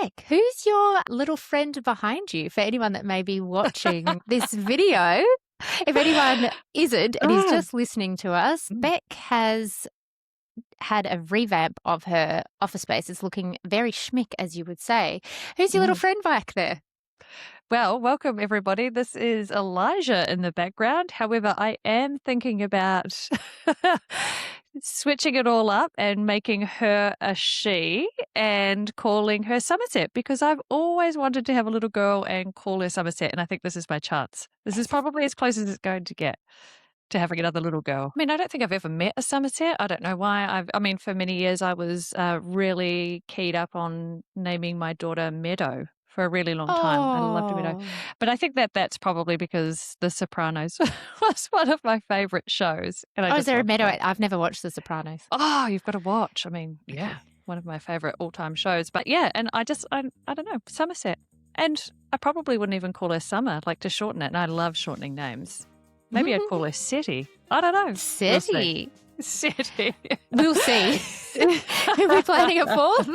Beck, who's your little friend behind you? For anyone that may be watching this video, if anyone isn't and is just listening to us, Beck has had a revamp of her office space. It's looking very schmick, as you would say. Who's your little friend back there? Well, welcome everybody. This is Elijah in the background. However, I am thinking about switching it all up and making her a she and calling her Somerset, because I've always wanted to have a little girl and call her Somerset, and I think this is my chance. This is probably as close as it's going to get to having another little girl. I mean, I don't think I've ever met a Somerset. I don't know why. I mean, for many years I was really keyed up on naming my daughter Meadow for a really long time. I loved Meadow. But I think that's probably because The Sopranos was one of my favourite shows. And is there a Meadow? I've never watched The Sopranos. Oh, you've got to watch. I mean, yeah, one of my favourite all-time shows. But yeah, and I don't know, Somerset. And I probably wouldn't even call her Summer, like to shorten it. And I love shortening names. Maybe I'd call her Setty. I don't know. Setty. Setty. We'll see. Are we planning a fourth?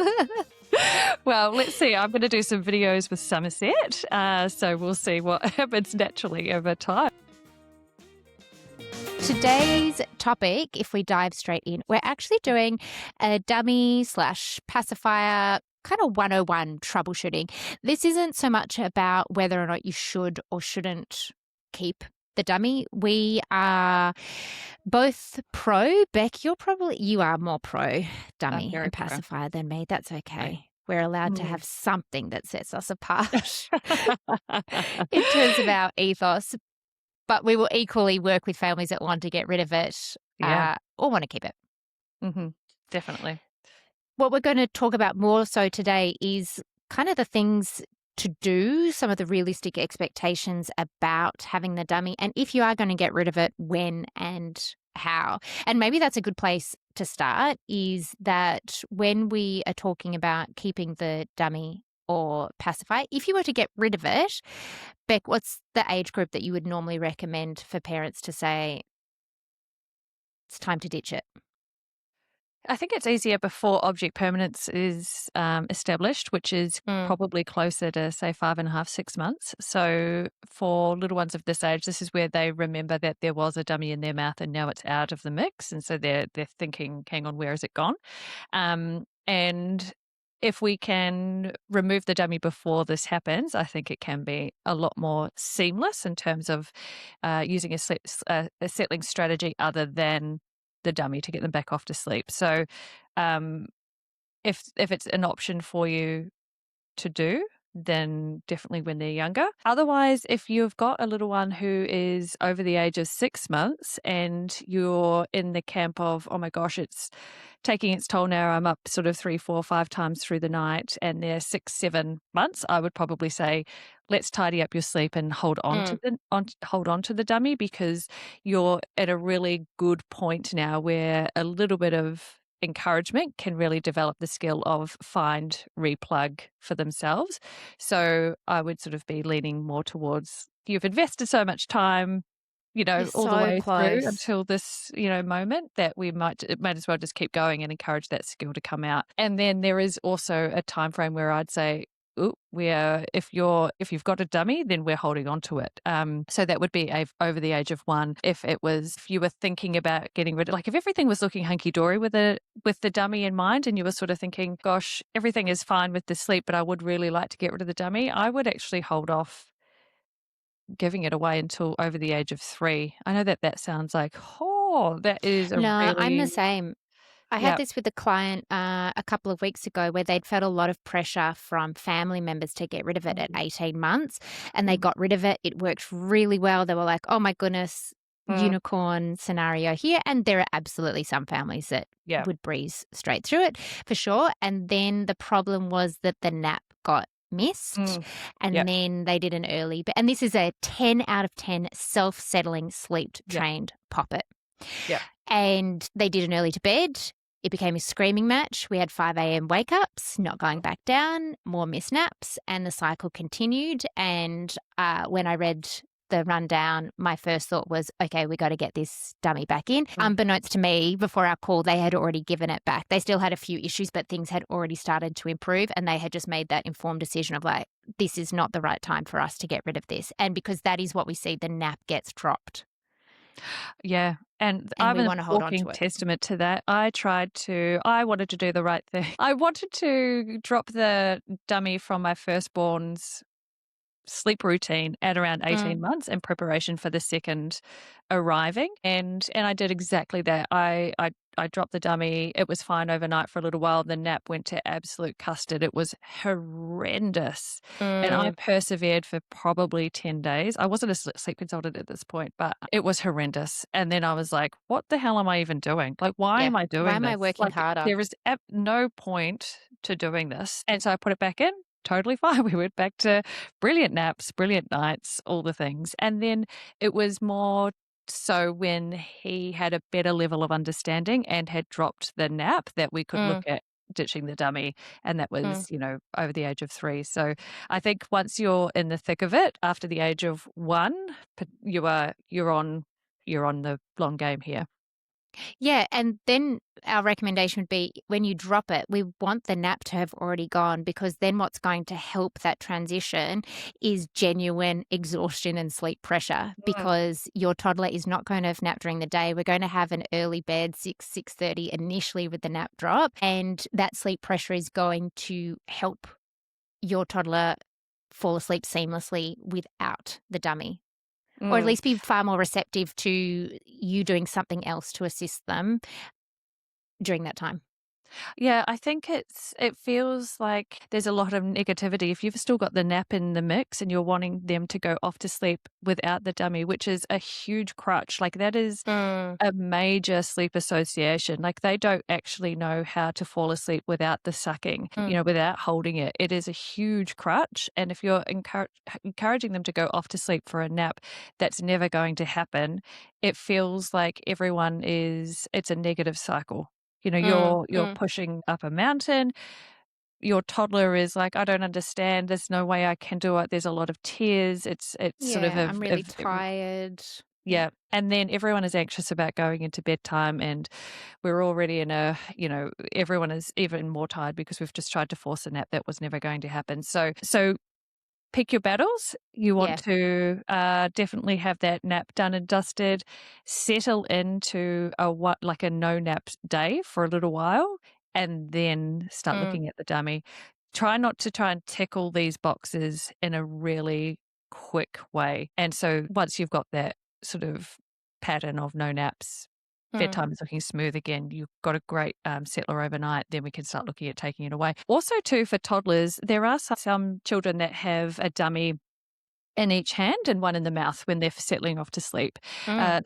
Well, let's see. I'm going to do some videos with Somerset, so we'll see what happens naturally over time. Today's topic, if we dive straight in, we're actually doing a dummy / pacifier kind of 101 troubleshooting. This isn't so much about whether or not you should or shouldn't keep the dummy. We are both pro. Beck, you are more pro dummy and pacifier than me. That's okay. We're allowed to have something that sets us apart in terms of our ethos. But we will equally work with families that want to get rid of it or want to keep it. Mm-hmm. Definitely. What we're going to talk about more so today is kind of the things to do, some of the realistic expectations about having the dummy, and if you are going to get rid of it, when and how. And maybe that's a good place to start, is that when we are talking about keeping the dummy or pacifier, if you were to get rid of it, Beck, what's the age group that you would normally recommend for parents to say it's time to ditch it? I think it's easier before object permanence is established, which is probably closer to, say, 5.5, 6 months. So for little ones of this age, this is where they remember that there was a dummy in their mouth and now it's out of the mix. And so they're thinking, hang on, where has it gone? And if we can remove the dummy before this happens, I think it can be a lot more seamless in terms of using a settling strategy other than the dummy to get them back off to sleep. So if it's an option for you to do, then definitely when they're younger. Otherwise, if you've got a little one who is over the age of 6 months and you're in the camp of, oh my gosh, it's taking its toll now, I'm up sort of 3, 4, 5 times through the night, and they're 6, 7 months, I would probably say, let's tidy up your sleep and hold on to the dummy, because you're at a really good point now where a little bit of encouragement can really develop the skill of find, replug for themselves. So I would sort of be leaning more towards, you've invested so much time, all the way through until this, moment, that it might as well just keep going and encourage that skill to come out. And then there is also a time frame where I'd say, if you've got a dummy, then we're holding on to it. So that would be over the age of 1. If you were thinking about getting rid of, like if everything was looking hunky dory with the dummy in mind, and you were sort of thinking, gosh, everything is fine with the sleep, but I would really like to get rid of the dummy, I would actually hold off giving it away until over the age of 3. I know that sounds like, that is I'm the same. I had this with a client a couple of weeks ago where they'd felt a lot of pressure from family members to get rid of it at 18 months, and they got rid of it. It worked really well. They were like, oh my goodness, unicorn scenario here. And there are absolutely some families that would breeze straight through it for sure. And then the problem was that the nap got missed, and then they did an early, and this is a 10 out of 10 self-settling, sleep-trained poppet. Yeah. And they did an early to bed. It became a screaming match. We had 5 a.m. wake-ups, not going back down, more missed naps, and the cycle continued. And when I read the rundown, my first thought was, okay, we got to get this dummy back in. Unbeknownst to me, before our call, they had already given it back. They still had a few issues, but things had already started to improve, and they had just made that informed decision of like, this is not the right time for us to get rid of this. And because that is what we see, the nap gets dropped. Yeah. And And I'm we a want to hold on walking to it. testament to that. I wanted to do the right thing. I wanted to drop the dummy from my firstborn's sleep routine at around 18 months in preparation for the second arriving. And I did exactly that. I dropped the dummy. It was fine overnight for a little while. The nap went to absolute custard. It was horrendous. And I persevered for probably 10 days. I wasn't a sleep consultant at this point, but it was horrendous. And then I was like, what the hell am I even doing? Like, why am I doing this? Why am I working like, harder? There is no point to doing this. And so I put it back in. Totally fine. We went back to brilliant naps, brilliant nights, all the things. And then it was more so when he had a better level of understanding and had dropped the nap that we could look at ditching the dummy. And that was, over the age of 3. So I think once you're in the thick of it, after the age of 1, you're on the long game here. Yeah, and then our recommendation would be when you drop it, we want the nap to have already gone, because then what's going to help that transition is genuine exhaustion and sleep pressure, because your toddler is not going to have napped during the day. We're going to have an early bed, 6:30 initially with the nap drop, and that sleep pressure is going to help your toddler fall asleep seamlessly without the dummy. Or at least be far more receptive to you doing something else to assist them during that time. Yeah, I think it feels like there's a lot of negativity. If you've still got the nap in the mix and you're wanting them to go off to sleep without the dummy, which is a huge crutch, like that is a major sleep association. Like they don't actually know how to fall asleep without the sucking, without holding it. It is a huge crutch. And if you're encouraging them to go off to sleep for a nap, that's never going to happen. It feels like it's a negative cycle. You're pushing up a mountain. Your toddler is like, I don't understand. There's no way I can do it. There's a lot of tears. It's sort of I'm really tired. Yeah. And then everyone is anxious about going into bedtime, and we're already in everyone is even more tired because we've just tried to force a nap that was never going to happen. So pick your battles. You want to definitely have that nap done and dusted. Settle into a no nap day for a little while, and then start looking at the dummy. Try not to try and tickle these boxes in a really quick way. And so once you've got that sort of pattern of no naps, bedtime is looking smooth again, you've got a great settler overnight, then we can start looking at taking it away. Also, too, for toddlers, there are some children that have a dummy in each hand and one in the mouth when they're settling off to sleep.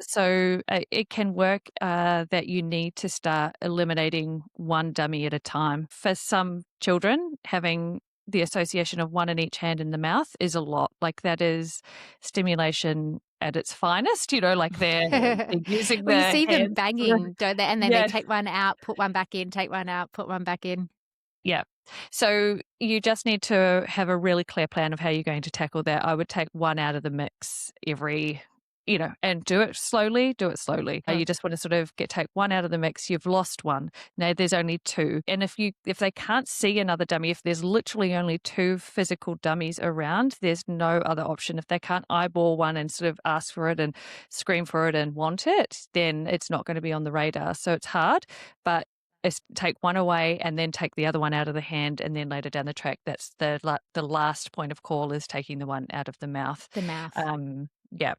So it can work that you need to start eliminating one dummy at a time. For some children, having the association of one in each hand in the mouth is a lot. Like that is stimulation at its finest, like they're using Well, you see them hands. banging, don't they? And then they take one out, put one back in, take one out, put one back in. Yeah. So you just need to have a really clear plan of how you're going to tackle that. I would take one out of the mix and do it slowly. You just want to sort of take one out of the mix. You've lost one. Now there's only 2. And if they can't see another dummy, if there's literally only 2 physical dummies around, there's no other option. If they can't eyeball one and sort of ask for it and scream for it and want it, then it's not going to be on the radar. So it's hard, but take one away and then take the other one out of the hand, and then later down the track, that's the last point of call is taking the one out of the mouth. The mouth. Yeah.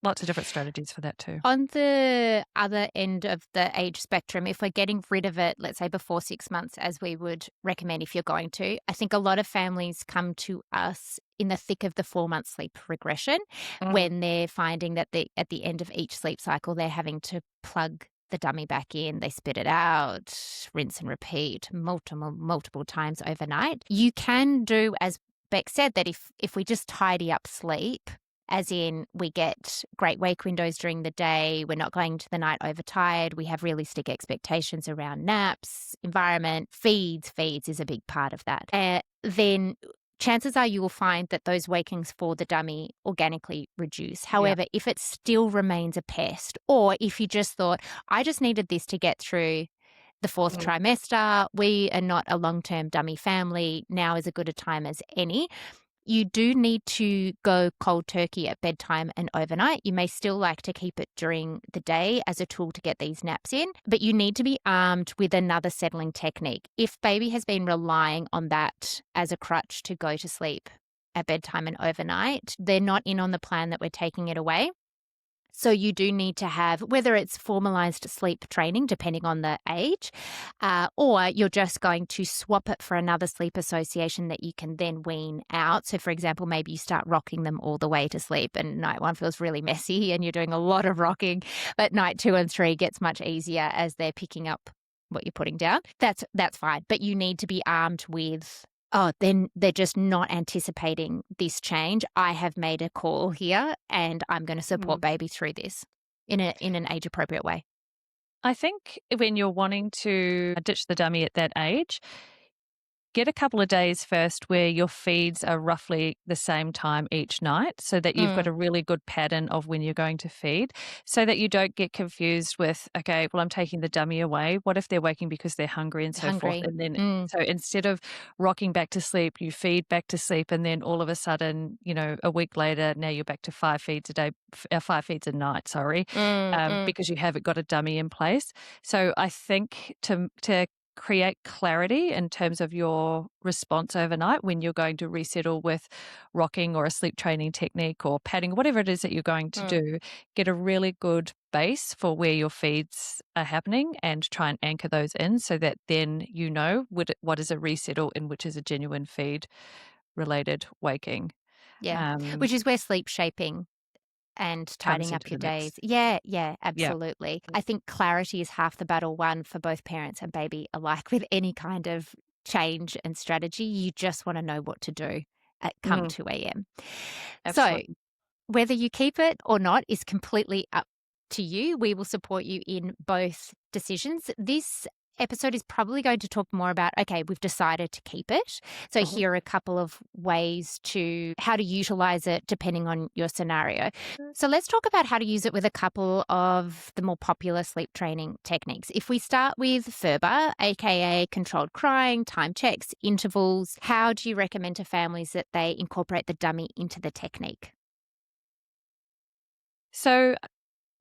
Lots of different strategies for that too. On the other end of the age spectrum, if we're getting rid of it, let's say before 6 months, as we would recommend if you're going to, I think a lot of families come to us in the thick of the 4-month sleep regression when they're finding that at the end of each sleep cycle, they're having to plug the dummy back in, they spit it out, rinse and repeat multiple times overnight. You can do, as Beck said, that if we just tidy up sleep, as in we get great wake windows during the day, we're not going to the night overtired, we have realistic expectations around naps, environment, feeds is a big part of that. Then chances are you will find that those wakings for the dummy organically reduce. However, if it still remains a pest, or if you just thought, I just needed this to get through the fourth trimester, we are not a long-term dummy family, now is as good a time as any. You do need to go cold turkey at bedtime and overnight. You may still like to keep it during the day as a tool to get these naps in, but you need to be armed with another settling technique. If baby has been relying on that as a crutch to go to sleep at bedtime and overnight, they're not in on the plan that we're taking it away. So you do need to have, whether it's formalized sleep training, depending on the age, or you're just going to swap it for another sleep association that you can then wean out. So, for example, maybe you start rocking them all the way to sleep and night 1 feels really messy and you're doing a lot of rocking, but night 2 and 3 gets much easier as they're picking up what you're putting down. That's fine. But you need to be armed with, then they're just not anticipating this change. I have made a call here and I'm going to support baby through this in an age-appropriate way. I think when you're wanting to ditch the dummy at that age, get a couple of days first where your feeds are roughly the same time each night so that you've got a really good pattern of when you're going to feed so that you don't get confused with, okay, well, I'm taking the dummy away. What if they're waking because they're hungry and so forth? And then, so instead of rocking back to sleep, you feed back to sleep. And then all of a sudden, a week later, now you're back to 5 feeds a day, 5 feeds a night, because you haven't got a dummy in place. So I think to create clarity in terms of your response overnight when you're going to resettle with rocking or a sleep training technique or padding, whatever it is that you're going to do, get a really good base for where your feeds are happening and try and anchor those in so that then you know what is a resettle and which is a genuine feed related waking. Yeah, which is where sleep shaping and tidying up your days. Yeah, absolutely. I think clarity is half the battle won for both parents and baby alike with any kind of change and strategy. You just want to know what to do at come 2 a.m. Absolutely. So whether you keep it or not is completely up to you. We will support you in both decisions. This episode is probably going to talk more about, okay, we've decided to keep it. So here are a couple of ways to how to utilize it depending on your scenario. So let's talk about how to use it with a couple of the more popular sleep training techniques. If we start with FURBA, aka controlled crying, time checks, intervals, how do you recommend to families that they incorporate the dummy into the technique? So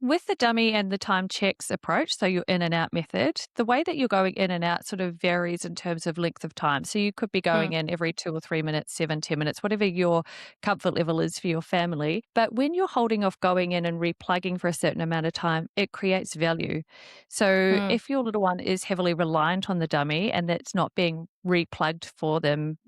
with the dummy and the time checks approach, so your in and out method, the way that you're going in and out sort of varies in terms of length of time. So you could be going in every 2 or 3 minutes, 7, 10 minutes, whatever your comfort level is for your family. But when you're holding off going in and replugging for a certain amount of time, it creates value. So if your little one is heavily reliant on the dummy and that's not being replugged for them,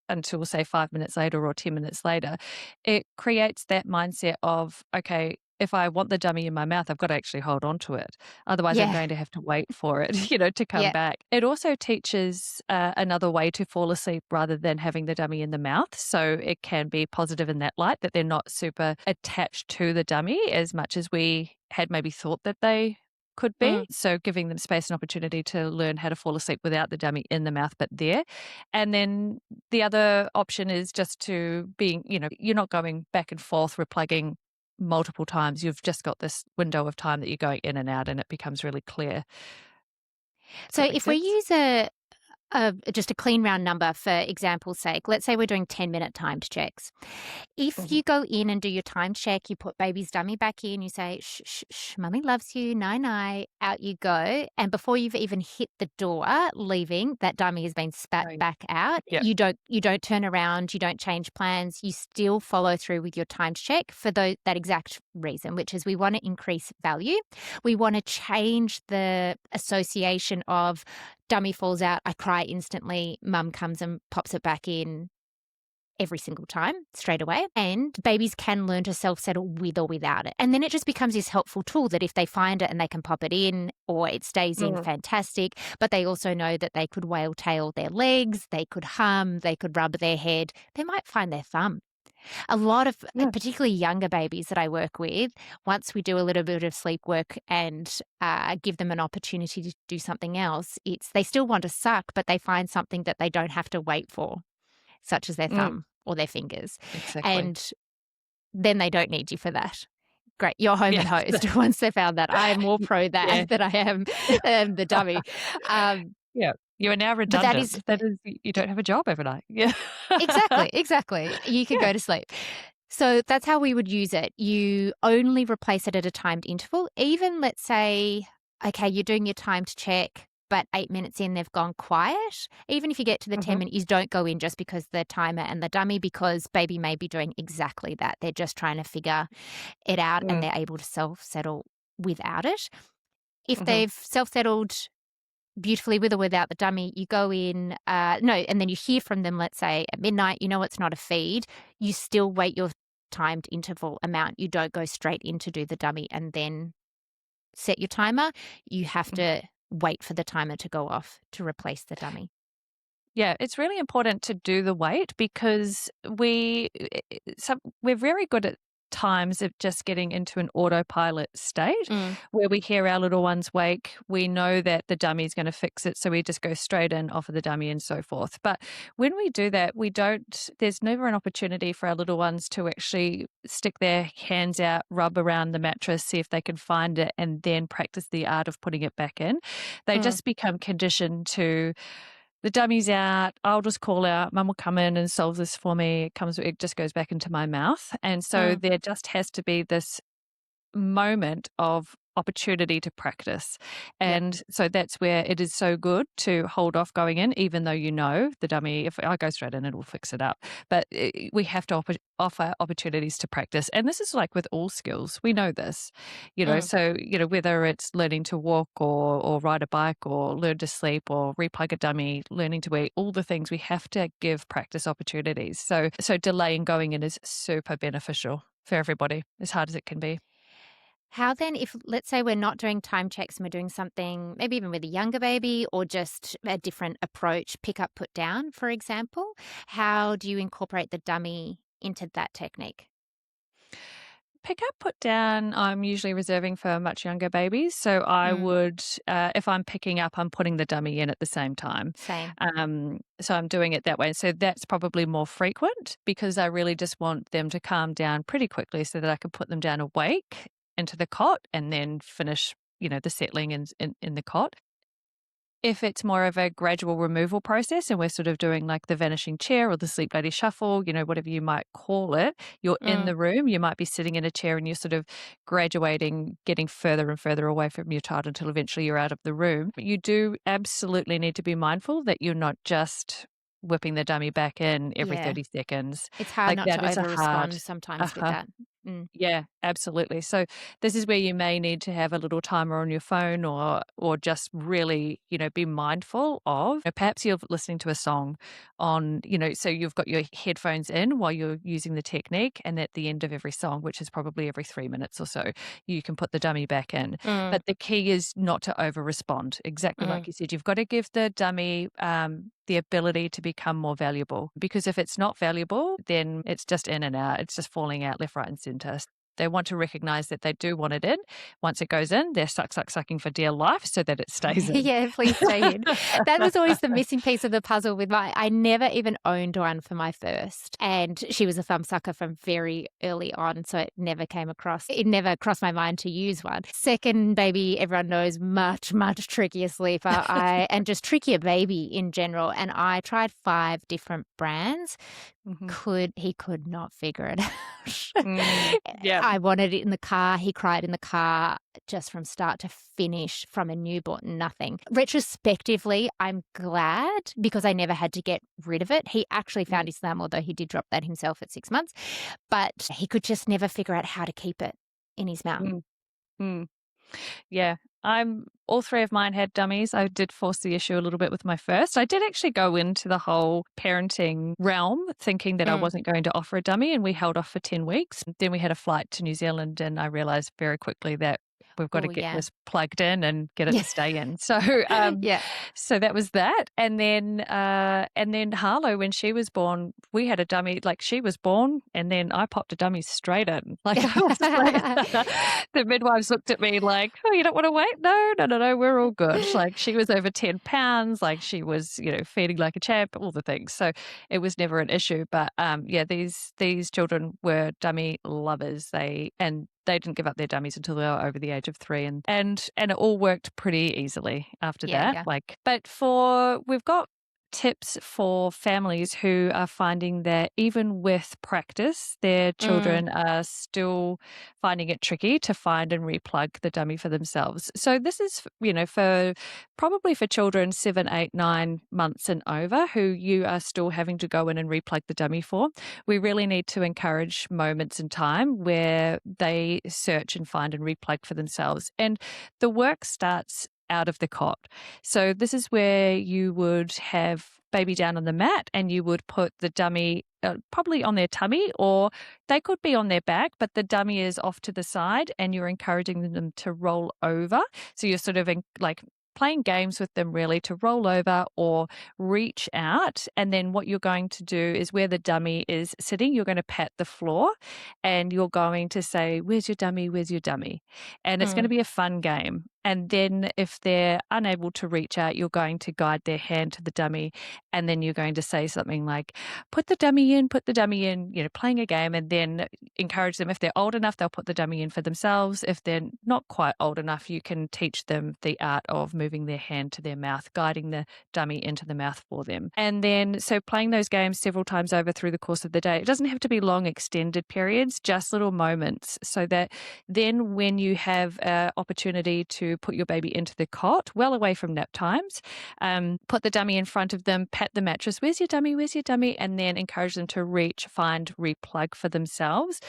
until say 5 minutes later or 10 minutes later, it creates that mindset of, okay, if I want the dummy in my mouth, I've got to actually hold on to it. Otherwise, I'm going to have to wait for it, to come back. It also teaches another way to fall asleep rather than having the dummy in the mouth. So it can be positive in that light that they're not super attached to the dummy as much as we had maybe thought that they could be. So giving them space and opportunity to learn how to fall asleep without the dummy in the mouth, but there. And then the other option is just to being, you're not going back and forth replugging multiple times. You've just got this window of time that you're going in and out and it becomes really clear. So if we use just a clean round number for example's sake, let's say we're doing 10-minute timed checks. If you go in and do your time check, you put baby's dummy back in, you say, shh, shh, shh, mummy loves you, night, out you go. And before you've even hit the door leaving, that dummy has been spat back out. Yep. You don't turn around, you don't change plans, you still follow through with your time check for that exact reason, which is we want to increase value. We want to change the association of dummy falls out, I cry instantly, mum comes and pops it back in every single time straight away. And babies can learn to self-settle with or without it. And then it just becomes this helpful tool that if they find it and they can pop it in or it stays in, fantastic. But they also know that they could whale tail their legs, they could hum, they could rub their head, they might find their thumb. A lot of particularly younger babies that I work with, once we do a little bit of sleep work and give them an opportunity to do something else, they still want to suck, but they find something that they don't have to wait for. such as their thumb or their fingers. Exactly. And then they don't need you for that. Great, you're home Yeah. and hosed once they found that. I am more pro that than I am the dummy. Yeah. You are now But that is redundant. That is, you don't have a job overnight. Yeah. exactly. You can go to sleep. So that's how we would use it. You only replace it at a timed interval. Even let's say, okay, you're doing your timed check, but 8 minutes in, they've gone quiet. Even if you get to the 10 minutes, you don't go in just because the timer and the dummy, because baby may be doing exactly that. They're just trying to figure it out and they're able to self-settle without it. If they've self-settled beautifully with or without the dummy, you go in, and then you hear from them, let's say at midnight, it's not a feed. You still wait your timed interval amount. You don't go straight in to do the dummy and then set your timer. You have to wait for the timer to go off to replace the dummy. Yeah, it's really important to do the wait because we're very good at times of just getting into an autopilot state where we hear our little ones wake. We know that the dummy is going to fix it, so we just go straight in, offer the dummy and so forth. But when we do that, there's never an opportunity for our little ones to actually stick their hands out, rub around the mattress, see if they can find it, and then practice the art of putting it back in. They just become conditioned to, the dummy's out, I'll just call out, Mum will come in and solve this for me. It just goes back into my mouth. And so there just has to be this moment of opportunity to practice. And so that's where it is so good to hold off going in, even though the dummy, if I go straight in, it will fix it up. But we have to offer opportunities to practice. And this is like with all skills. We know this, so, whether it's learning to walk or ride a bike or learn to sleep or replug a dummy, learning to eat, all the things, we have to give practice opportunities. So delaying going in is super beneficial for everybody, as hard as it can be. How then, if let's say we're not doing time checks and we're doing something maybe even with a younger baby or just a different approach, pick up, put down, for example, how do you incorporate the dummy into that technique? Pick up, put down, I'm usually reserving for much younger babies. So I would, if I'm picking up, I'm putting the dummy in at the same time. Same. So I'm doing it that way. So that's probably more frequent because I really just want them to calm down pretty quickly so that I can put them down awake into the cot and then finish, the settling in the cot. If it's more of a gradual removal process and we're sort of doing like the vanishing chair or the sleep lady shuffle, whatever you might call it, you're in the room, you might be sitting in a chair and you're sort of graduating, getting further and further away from your child until eventually you're out of the room. You do absolutely need to be mindful that you're not just whipping the dummy back in every 30 seconds. It's hard not to over-respond sometimes with that. Yeah, absolutely. So this is where you may need to have a little timer on your phone or just really, be mindful of, perhaps you're listening to a song on, so you've got your headphones in while you're using the technique, and at the end of every song, which is probably every 3 minutes or so, you can put the dummy back in. But the key is not to over-respond. Exactly like you said, you've got to give the dummy the ability to become more valuable, because if it's not valuable, then it's just in and out. It's just falling out left, right, and center. They want to recognize that they do want it in. Once it goes in, they're sucking for dear life so that it stays in. Yeah, please stay in. That was always the missing piece of the puzzle with I never even owned one for my first. And she was a thumb sucker from very early on. So it never crossed my mind to use one. Second baby, everyone knows, much, much trickier sleeper. And just trickier baby in general. And I tried 5 different brands. He could not figure it out. Yeah. I wanted it in the car. He cried in the car just from start to finish, from a newborn, nothing. Retrospectively, I'm glad because I never had to get rid of it. He actually found his thumb, although he did drop that himself at 6 months, but he could just never figure out how to keep it in his mouth. Yeah. All 3 of mine had dummies. I did force the issue a little bit with my first. I did actually go into the whole parenting realm thinking that I wasn't going to offer a dummy, and we held off for 10 weeks. Then we had a flight to New Zealand and I realized very quickly that we've got to Oh, get yeah. this plugged in and get it Yeah. to stay in. So, Yeah. so that was that. And then Harlow, when she was born, we had a dummy. Like, she was born, and then I popped a dummy straight in. Like, I was like, the midwives looked at me like, "Oh, you don't want to wait? No, we're all good." Like, she was over 10 pounds. Like, she was, feeding like a champ, all the things. So it was never an issue. But yeah, these children were dummy lovers. They didn't give up their dummies until they were over the age of 3, and it all worked pretty easily after that. Yeah. But we've got tips for families who are finding that even with practice, their children are still finding it tricky to find and replug the dummy for themselves. So this is, for probably for children 7, 8, 9 months and over who you are still having to go in and replug the dummy for. We really need to encourage moments in time where they search and find and replug for themselves. And the work starts out of the cot. So this is where you would have baby down on the mat and you would put the dummy probably on their tummy, or they could be on their back, but the dummy is off to the side and you're encouraging them to roll over. So you're sort of like playing games with them, really, to roll over or reach out. And then what you're going to do is, where the dummy is sitting, you're going to pat the floor and you're going to say, "Where's your dummy? Where's your dummy?" And it's going to be a fun game. And then if they're unable to reach out, you're going to guide their hand to the dummy. And then you're going to say something like, put the dummy in, playing a game, and then encourage them. If they're old enough, they'll put the dummy in for themselves. If they're not quite old enough, you can teach them the art of moving their hand to their mouth, guiding the dummy into the mouth for them. And then, so playing those games several times over through the course of the day. It doesn't have to be long, extended periods, just little moments, so that then when you have an opportunity to put your baby into the cot, well away from nap times, put the dummy in front of them, pat the mattress, "Where's your dummy? Where's your dummy?" And then encourage them to reach, find, replug for themselves.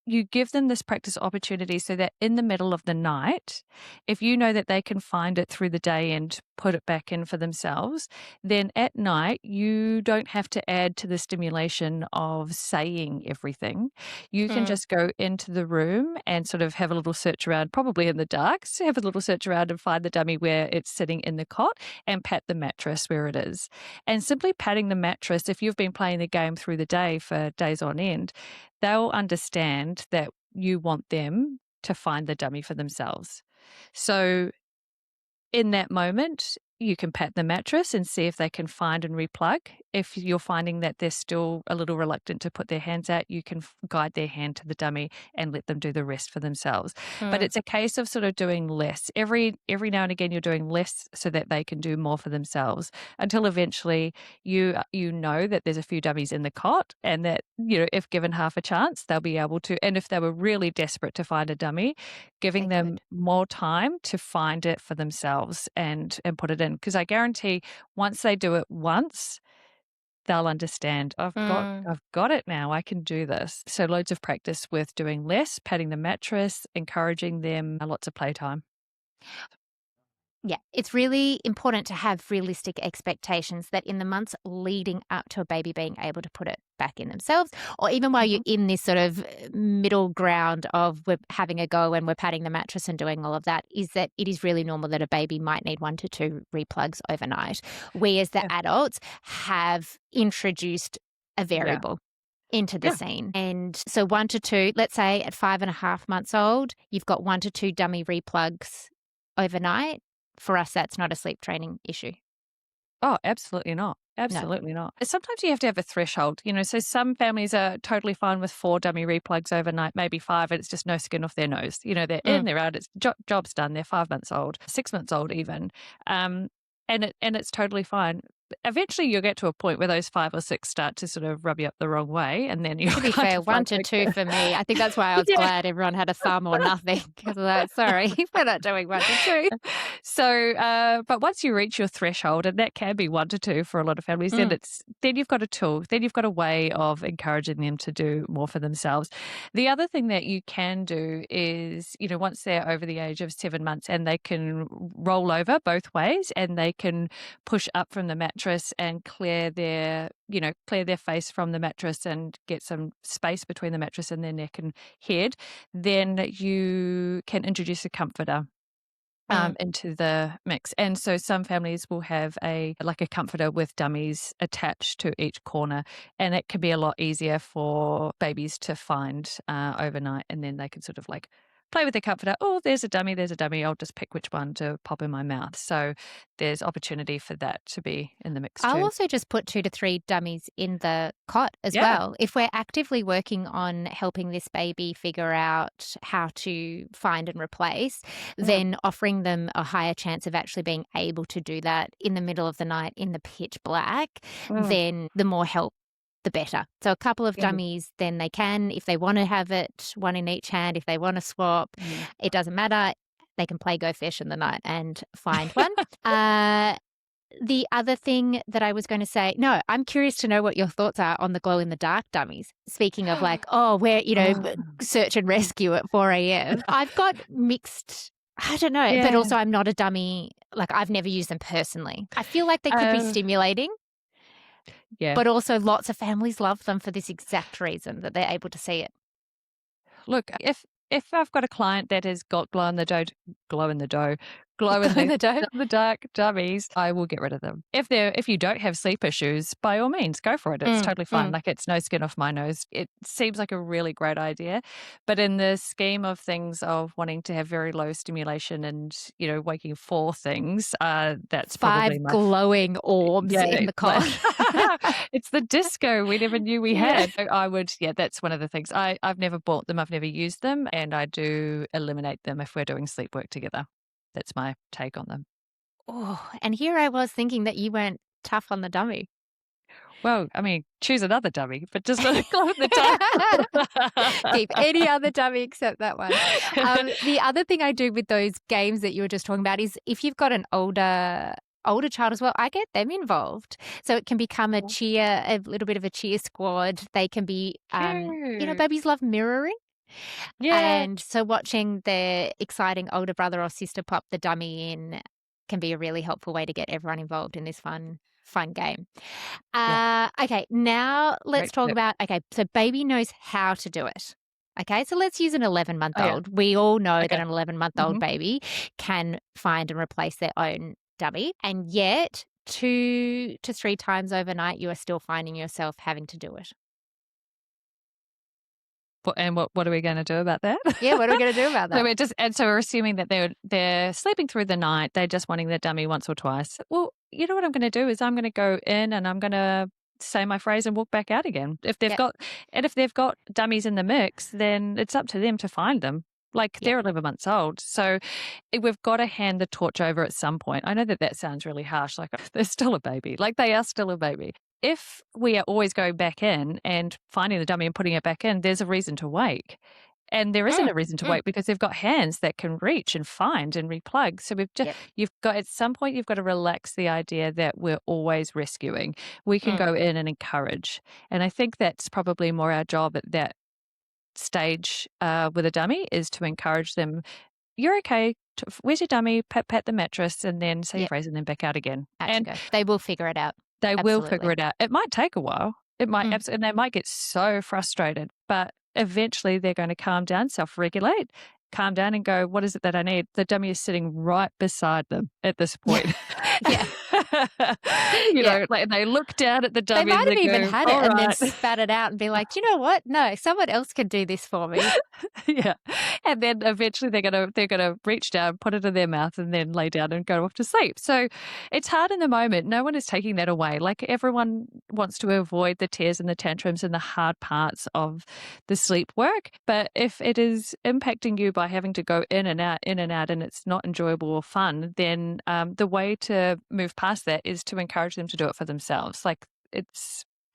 You give them this practice opportunity so that in the middle of the night, if you know that they can find it through the day and put it back in for themselves, then at night you don't have to add to the stimulation of saying everything. You can just go into the room and sort of have a little search around, probably in the dark, so have a little search around and find the dummy where it's sitting in the cot and pat the mattress where it is. And simply patting the mattress, if you've been playing the game through the day for days on end, they'll understand that you want them to find the dummy for themselves. So in that moment, you can pat the mattress and see if they can find and replug. If you're finding that they're still a little reluctant to put their hands out, you can guide their hand to the dummy and let them do the rest for themselves. But it's a case of sort of doing less. Every now and again, you're doing less so that they can do more for themselves, until eventually you know that there's a few dummies in the cot, and that, if given half a chance, they'll be able to. And if they were really desperate to find a dummy, giving them more time to find it for themselves and put it in. Because I guarantee once they do it once, they'll understand, I've got it now, I can do this. So loads of practice with doing less, patting the mattress, encouraging them, lots of playtime. Yeah, it's really important to have realistic expectations that in the months leading up to a baby being able to put it back in themselves, or even while you're in this sort of middle ground of we're having a go and we're patting the mattress and doing all of that, is that it is really normal that a baby might need 1 to 2 replugs overnight. We as the adults have introduced a variable into the scene. And so 1 to 2, let's say at 5.5 months old, you've got 1 to 2 dummy replugs overnight. For us, that's not a sleep training issue. Oh, absolutely not. Absolutely not. Sometimes you have to have a threshold, so some families are totally fine with 4 dummy replugs overnight, maybe 5, and it's just no skin off their nose. They're in, they're out, it's job's done, they're 5 months old, 6 months old even. And it's totally fine. Eventually you'll get to a point where those 5 or 6 start to sort of rub you up the wrong way, and then To be fair, 1 to 2 for me. I think that's why I was glad everyone had a thumb or nothing, because I was like, sorry, we're not doing 1 to 2. So, but once you reach your threshold, and that can be 1 to 2 for a lot of families, then you've got a tool, then you've got a way of encouraging them to do more for themselves. The other thing that you can do is, once they're over the age of 7 months and they can roll over both ways and they can push up from the mattress mattress and clear their face from the mattress and get some space between the mattress and their neck and head, then you can introduce a comforter into the mix. And so some families will have a comforter with dummies attached to each corner, and it can be a lot easier for babies to find overnight, and then they can sort of like play with the comforter. Oh, there's a dummy. I'll just pick which one to pop in my mouth. So there's opportunity for that to be in the mix I'll too. also just put 2 to 3 dummies in the cot as Yeah. well. If we're actively working on helping this baby figure out how to find and replace, then offering them a higher chance of actually being able to do that in the middle of the night in the pitch black, then the more help, the better. So a couple of dummies, then they can, if they want to have it, one in each hand, if they want to swap, it doesn't matter. They can play Go Fish in the night and find one. The other thing that I was going to say, no, I'm curious to know what your thoughts are on the glow-in-the-dark dummies. Speaking of like, search and rescue at 4 a.m. I've got mixed, I don't know, but also I'm not a dummy. Like I've never used them personally. I feel like they could be stimulating. Yeah. But also lots of families love them for this exact reason, that they're able to see it. Look, if I've got a client that has got glow in the dark dummies, I will get rid of them. If you don't have sleep issues, by all means, go for it. It's totally fine. Like it's no skin off my nose. It seems like a really great idea, but in the scheme of things of wanting to have very low stimulation and waking for things, that's 5 probably glowing orbs in the cot. It's the disco we never knew we had. So I would, that's one of the things. I've never bought them. I've never used them, and I do eliminate them if we're doing sleep work together. That's my take on them. Oh, and here I was thinking that you weren't tough on the dummy. Well, I mean, choose another dummy, but just not glow in the dark. Keep any other dummy except that one. The other thing I do with those games that you were just talking about is if you've got an older child as well, I get them involved. So it can become a little bit of a cheer squad. They can be, babies love mirroring. Yeah. And so watching their exciting older brother or sister pop the dummy in can be a really helpful way to get everyone involved in this fun game. Okay, now let's talk about, so baby knows how to do it. Okay, so let's use an 11-month-old. We all know that an 11-month-old baby can find and replace their own dummy, and yet 2 to 3 times overnight you are still finding yourself having to do it. And what are we going to do about that? Yeah, what are we going to do about that? So we're assuming that they're sleeping through the night. They're just wanting their dummy once or twice. Well, you know what I'm going to do is I'm going to go in and I'm going to say my phrase and walk back out again. If they've got dummies in the mix, then it's up to them to find them. Like they're 11 months old. So we've got to hand the torch over at some point. I know that sounds really harsh. Like they're still a baby. Like they are still a baby. If we are always going back in and finding the dummy and putting it back in, there's a reason to wake. And there isn't a reason to wait because they've got hands that can reach and find and replug. So at some point, you've got to relax the idea that we're always rescuing. We can go in and encourage. And I think that's probably more our job at that stage with a dummy, is to encourage them. You're okay. Where's your dummy? Pat the mattress and then say your phrase and then back out again. They will figure it out. They will figure it out. It might take a while. It might, and they might get so frustrated, but eventually they're going to calm down, self-regulate, calm down and go, what is it that I need? The dummy is sitting right beside them at this point. Like they look down at the dummy. They might have even had it and then spat it out and be like, do you know what? No, someone else can do this for me. And then eventually they're gonna reach down, put it in their mouth, and then lay down and go off to sleep. So it's hard in the moment. No one is taking that away. Like everyone wants to avoid the tears and the tantrums and the hard parts of the sleep work. But if it is impacting you by having to go in and out, and it's not enjoyable or fun, then the way to move past that is to encourage them to do it for themselves.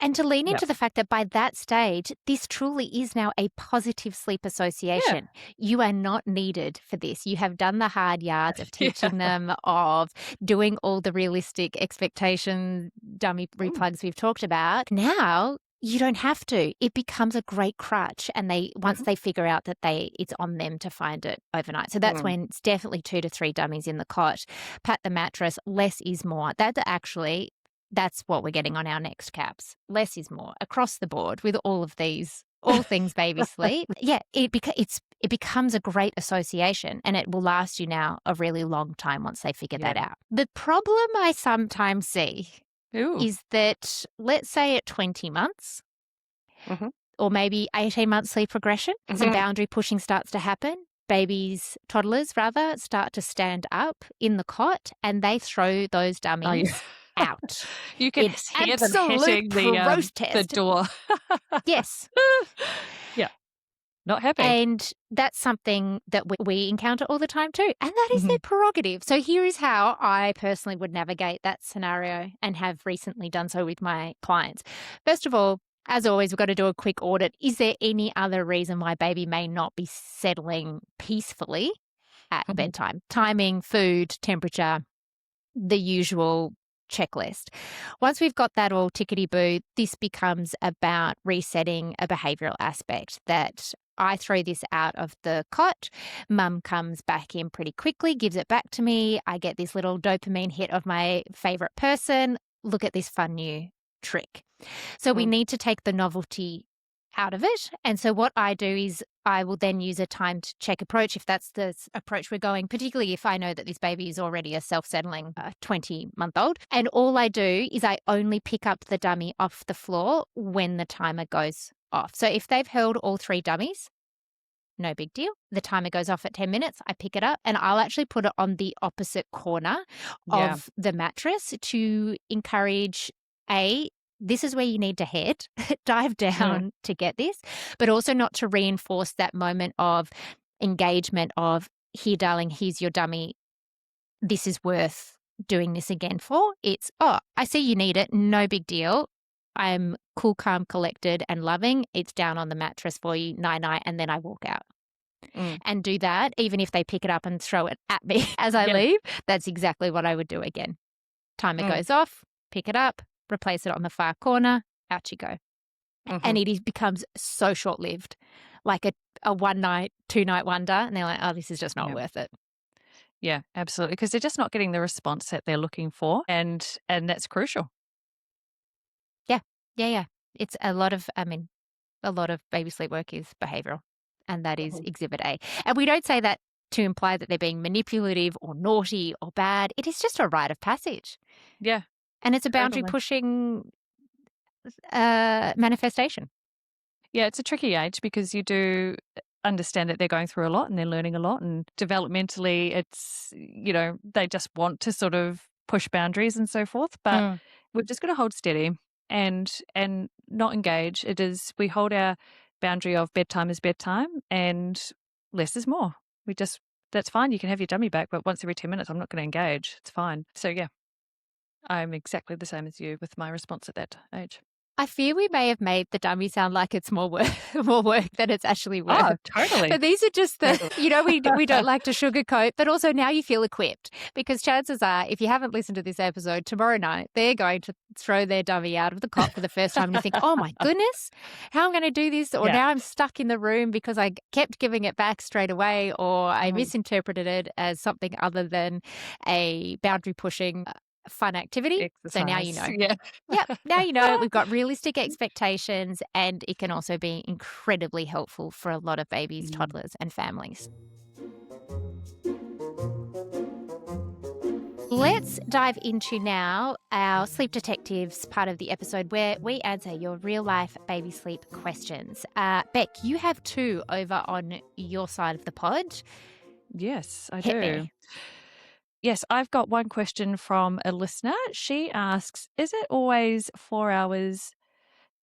And to lean into the fact that by that stage, this truly is now a positive sleep association. You are not needed for this. You have done the hard yards of teaching them, of doing all the realistic expectation dummy replugs we've talked about. Now you don't have to. It becomes a great crutch, and once they figure out that it's on them to find it overnight. So that's when it's definitely 2 to 3 dummies in the cot. Pat the mattress. Less is more. That's actually That's what we're getting on our next caps. Less is more across the board with all of these, all things baby sleep. Yeah, it becomes a great association, and it will last you now a really long time once they figure that out. The problem I sometimes see is that, let's say at 20 months, or maybe 18 months sleep regression, some boundary pushing starts to happen. Toddlers rather, start to stand up in the cot and they throw those dummies out. You can hear them hitting the door. Yes. Yeah. Not happy. And that's something that we encounter all the time too. And that is their prerogative. So here is how I personally would navigate that scenario and have recently done so with my clients. First of all, as always, we've got to do a quick audit. Is there any other reason why baby may not be settling peacefully at bedtime? Timing, food, temperature, the usual checklist. Once we've got that all tickety-boo, this becomes about resetting a behavioural aspect that I throw this out of the cot. Mum comes back in pretty quickly, gives it back to me. I get this little dopamine hit of my favourite person. Look at this fun new trick. So we need to take the novelty out of it. And so what I do is I will then use a timed check approach if that's the approach we're going, particularly if I know that this baby is already a self-settling 20-month-old. And all I do is I only pick up the dummy off the floor when the timer goes off. So if they've held all 3 dummies, no big deal. The timer goes off at 10 minutes. I pick it up and I'll actually put it on the opposite corner of the mattress to encourage this is where you need to head, dive down to get this, but also not to reinforce that moment of engagement of, here, darling, here's your dummy. This is worth doing this again for. It's, I see you need it. No big deal. I'm cool, calm, collected and loving. It's down on the mattress for you. Night-night. And then I walk out. And do that, even if they pick it up and throw it at me as I leave. That's exactly what I would do again. Timer goes off, pick it up, replace it on the far corner, out you go. And it becomes so short-lived, like a one-night, two-night wonder, and they're like, this is just not worth it. Yeah, absolutely, because they're just not getting the response that they're looking for, and that's crucial. Yeah. It's a lot of baby sleep work is behavioural, and that is Exhibit A. And we don't say that to imply that they're being manipulative or naughty or bad. It is just a rite of passage. Yeah. And it's a boundary-pushing manifestation. Yeah, it's a tricky age because you do understand that they're going through a lot and they're learning a lot. And developmentally, it's, they just want to sort of push boundaries and so forth. But we've just got to hold steady and not engage. It is, we hold our boundary of bedtime is bedtime and less is more. That's fine. You can have your dummy back, but once every 10 minutes, I'm not going to engage. It's fine. So, yeah. I'm exactly the same as you with my response at that age. I fear we may have made the dummy sound like it's more work than it's actually worth. Oh, totally. But these are just we don't like to sugarcoat, but also now you feel equipped because chances are, if you haven't listened to this episode, tomorrow night they're going to throw their dummy out of the cot for the first time and you think, oh my goodness, how am I going to do this? Or now I'm stuck in the room because I kept giving it back straight away or I misinterpreted it as something other than a boundary pushing fun activity. Exercise. So now you know. Yep. Now you know we've got realistic expectations and it can also be incredibly helpful for a lot of babies, toddlers and families. Let's dive into now our Sleep Detectives part of the episode where we answer your real-life baby sleep questions. Beck, you have 2 over on your side of the pod. Yes, I Hit do. me. Yes, I've got one question from a listener. She asks, is it always 4 hours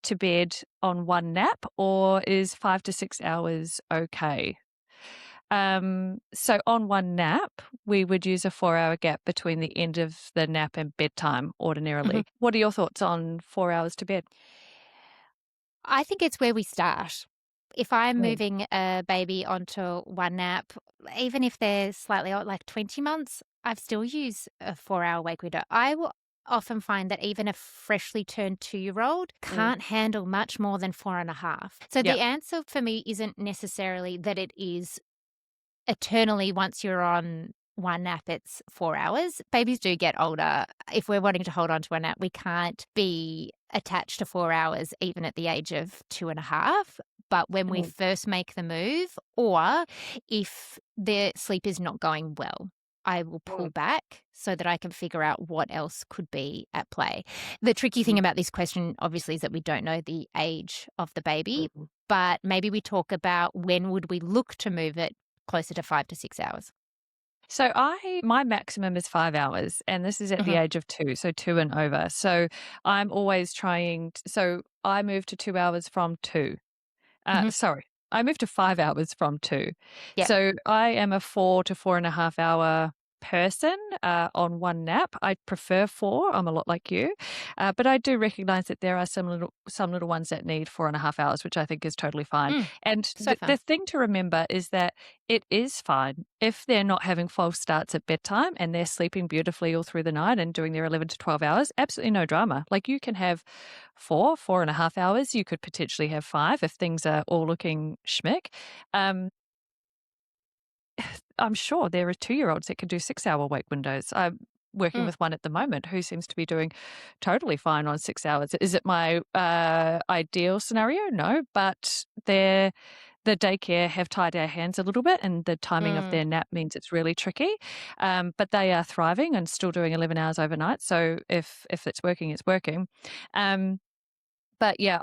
to bed on one nap or is 5 to 6 hours okay? So on one nap, we would use a 4-hour gap between the end of the nap and bedtime ordinarily. What are your thoughts on 4 hours to bed? I think it's where we start. If I'm moving a baby onto one nap, even if they're slightly old, like 20 months, I've still used a 4-hour wake window. I will often find that even a freshly turned 2-year-old can't handle much more than 4.5. So the answer for me isn't necessarily that it is eternally once you're on one nap, it's 4 hours. Babies do get older. If we're wanting to hold on to a nap, we can't be attached to 4 hours even at the age of 2.5. But when we first make the move, or if their sleep is not going well, I will pull back so that I can figure out what else could be at play. The tricky thing about this question, obviously, is that we don't know the age of the baby, but maybe we talk about when would we look to move it closer to 5 to 6 hours. So my maximum is 5 hours, and this is at the age of 2, so 2 and over. So I'm always so I moved to 2 hours from 2. Sorry, I moved to 5 hours from 2. Yep. So I am a 4 to 4.5 hour person on one nap. I prefer 4. I'm a lot like you, but I do recognize that there are some little ones that need 4.5 hours, which I think is totally fine. And the thing to remember is that it is fine if they're not having false starts at bedtime and they're sleeping beautifully all through the night and doing their 11 to 12 hours. Absolutely no drama. Like, you can have 4.5 hours. You could potentially have 5 if things are all looking schmick. I'm sure there are 2-year-olds that can do 6-hour wake windows. I'm working with one at the moment who seems to be doing totally fine on 6 hours. Is it my ideal scenario? No, but the daycare have tied our hands a little bit, and the timing of their nap means it's really tricky. But they are thriving and still doing 11 hours overnight. So if it's working, it's working. But yeah,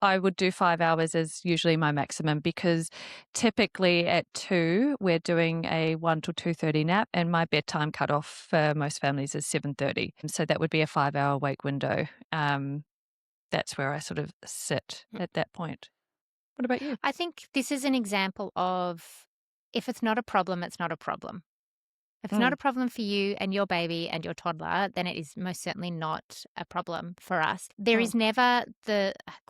I would do 5 hours as usually my maximum, because typically at 2 we're doing a 1 till 2:30 nap, and my bedtime cutoff for most families is 7:30. So that would be a 5-hour wake window. That's where I sort of sit at that point. What about you? I think this is an example of, if it's not a problem, it's not a problem. If it's not a problem for you and your baby and your toddler, then it is most certainly not a problem for us. There is never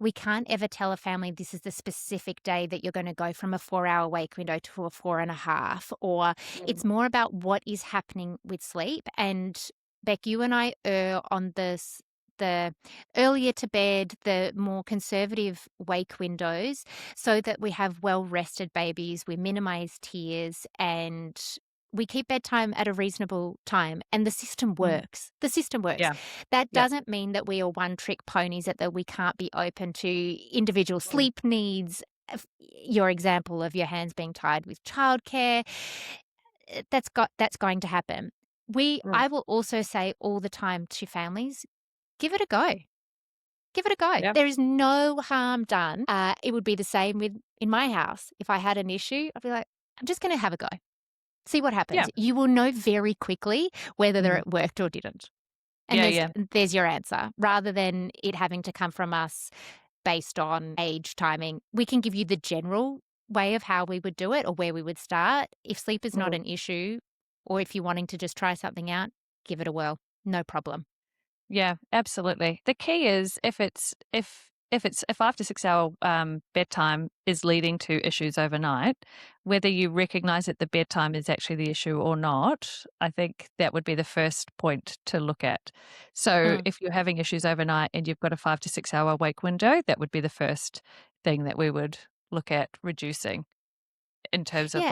we can't ever tell a family this is the specific day that you're going to go from a 4-hour wake window to a 4.5, or it's more about what is happening with sleep. And Beck, you and I err on this, the earlier to bed, the more conservative wake windows, so that we have well-rested babies, we minimize tears, and we keep bedtime at a reasonable time, and the system works. The system works. Yeah. That doesn't mean that we are one-trick ponies, that we can't be open to individual sleep needs. Your example of your hands being tied with childcare, that's going to happen. I will also say all the time to families, give it a go. Give it a go. Yep. There is no harm done. It would be the same in my house. If I had an issue, I'd be like, I'm just going to have a go. See what happens. Yeah. You will know very quickly whether it worked or didn't. And there's your answer. Rather than it having to come from us based on age, timing, we can give you the general way of how we would do it or where we would start. If sleep is not an issue, or if you're wanting to just try something out, give it a whirl. No problem. Yeah, absolutely. The key is if a 5 to 6 hour bedtime is leading to issues overnight, whether you recognize that the bedtime is actually the issue or not, I think that would be the first point to look at. So if you're having issues overnight and you've got a 5 to 6 hour wake window, that would be the first thing that we would look at reducing in terms of